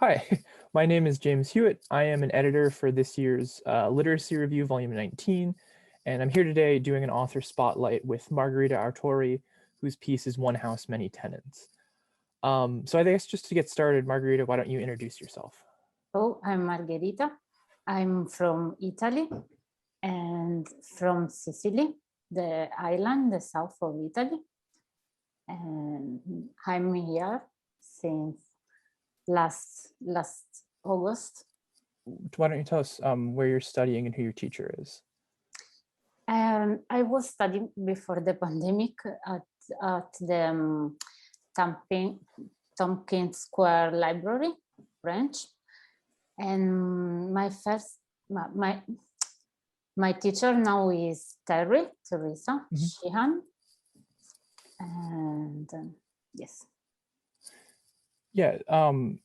Hi, my name is James Huet. I am an editor for this year's Literacy Review, Volume 19, and I'm here today doing an author spotlight with Margherita Autuori, whose piece is One House, Many Tenants. So I guess just to get started, Margherita, why don't you introduce yourself? Oh, I'm Margherita. I'm from Italy and from Sicily, the island, the south of Italy. And I'm here since last August. Why don't you tell us where you're studying and who your teacher is? I was studying before the pandemic at the Tompkins Square Library branch. And my teacher now is Teresa Sheehan. And yes. Yeah,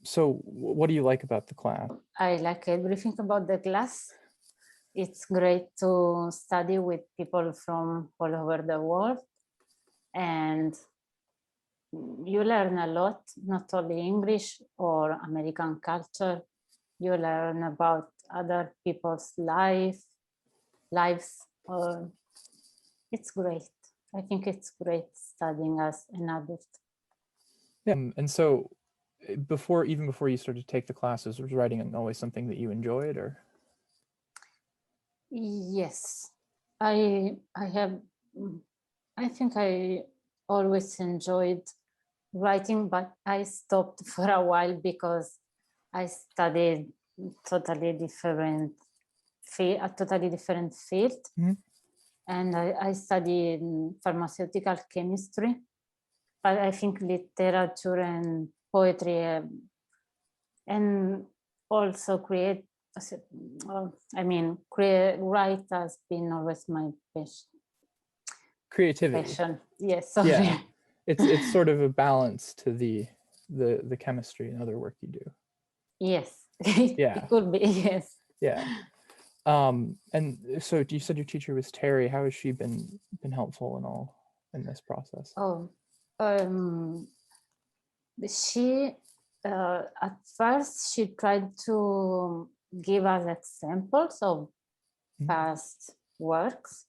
so what do you like about the class? I like everything about the class. It's great to study with people from all over the world. And you learn a lot, not only English or American culture. You learn about other people's lives. It's great. I think it's great studying as an adult. Yeah, and so even before you started to take the classes, was writing always something that you enjoyed, or? Yes, I think I always enjoyed writing, but I stopped for a while because I studied a totally different field. And I studied pharmaceutical chemistry, but I think literature and poetry and also write has been always my Creativity. passion. Yes, sorry. Yeah, it's sort of a balance to the chemistry and other work you do. Yes, Yeah, it could be. Yes. yeah. And so you said your teacher was Terry. How has she been helpful and all in this process? Oh, she at first she tried to give us examples of past works,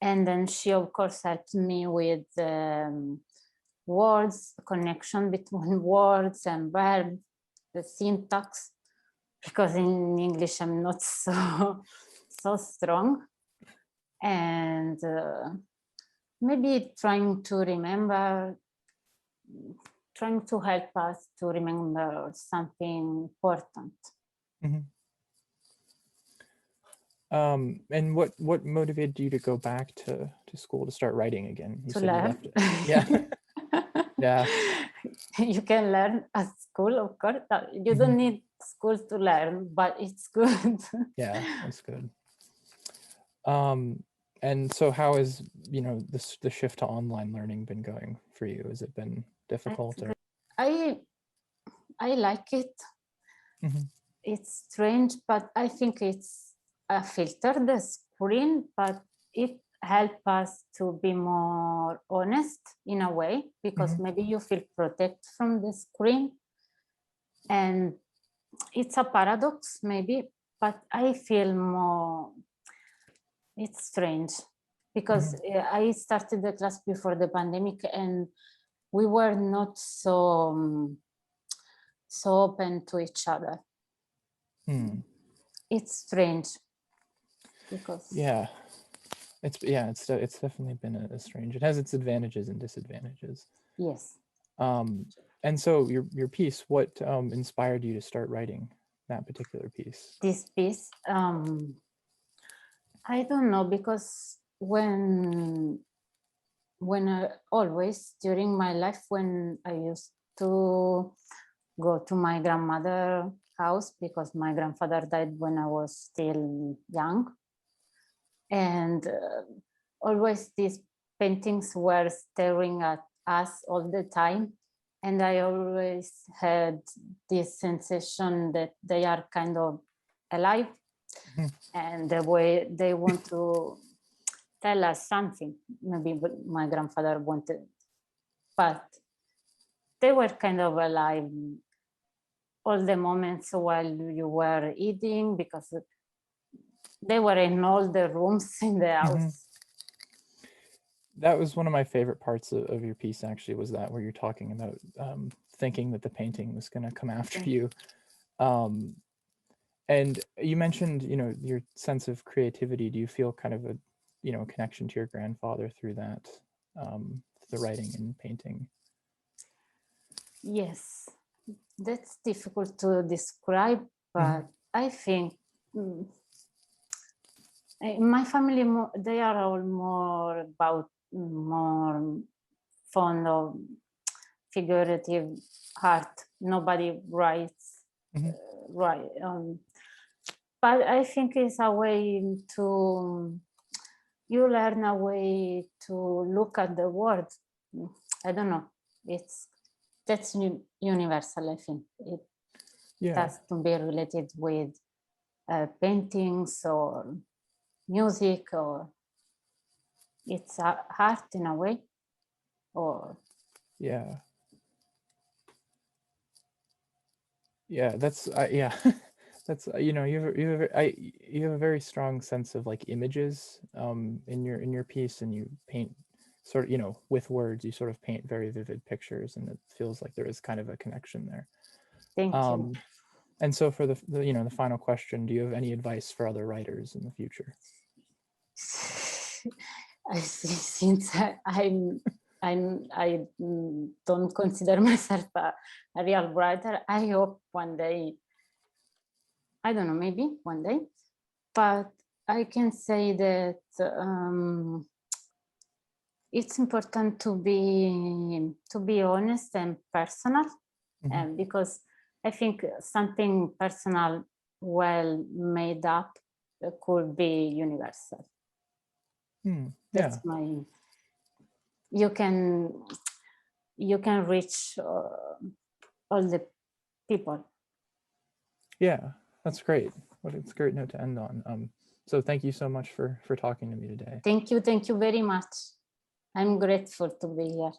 and then she of course helped me with words, connection between words and verbs, the syntax, because in English I'm not so strong, and maybe trying to help us to remember something important. And what motivated you to go back to school to start writing again? You to said learn. You left it. Yeah. Yeah. You can learn at school, of course. You don't need school to learn, but it's good. Yeah, that's good. And so how has, the shift to online learning been going for you? Has it been difficult? Or? I like it. It's strange, but I think it's a filter, the screen, but it helps us to be more honest in a way, because maybe you feel protected from the screen. And it's a paradox maybe, but I feel more, it's strange because I started the class before the pandemic and we were not so open to each other. It's strange because it's definitely been a strange. It has its advantages and disadvantages. Yes. And so your piece, what inspired you to start writing that particular piece? This piece, I don't know, because when always during my life, when I used to go to my grandmother's house, because my grandfather died when I was still young, and always these paintings were staring at us all the time, and I always had this sensation that they are kind of alive, and the way they want to tell us something. Maybe my grandfather wanted, but they were kind of alive all the moments while you were eating, because they were in all the rooms in the house. That was one of my favorite parts of your piece, actually, was that where you're talking about thinking that the painting was going to come after you. And you mentioned, your sense of creativity. Do you feel kind of a, connection to your grandfather through that, the writing and painting? Yes, that's difficult to describe, but I think in my family, they are all more fond of figurative art. Nobody writes, but I think it's a way to, you learn a way to look at the world. I don't know. That's universal, I think. It has to be related with paintings or music, or it's art in a way, or that's that's you have a very strong sense of like images in your piece, and you paint sort of, with words, you sort of paint very vivid pictures, and it feels like there is kind of a connection there. Thank you. And so for the final question, do you have any advice for other writers in the future? Since I don't consider myself a real writer, I hope one day, I don't know, maybe one day, but I can say that it's important to be honest and personal, because I think something personal, well made up, could be universal. That's my. You can reach all the people. Yeah, that's great. It's a great note to end on. So thank you so much for talking to me today. Thank you very much. I'm grateful to be here.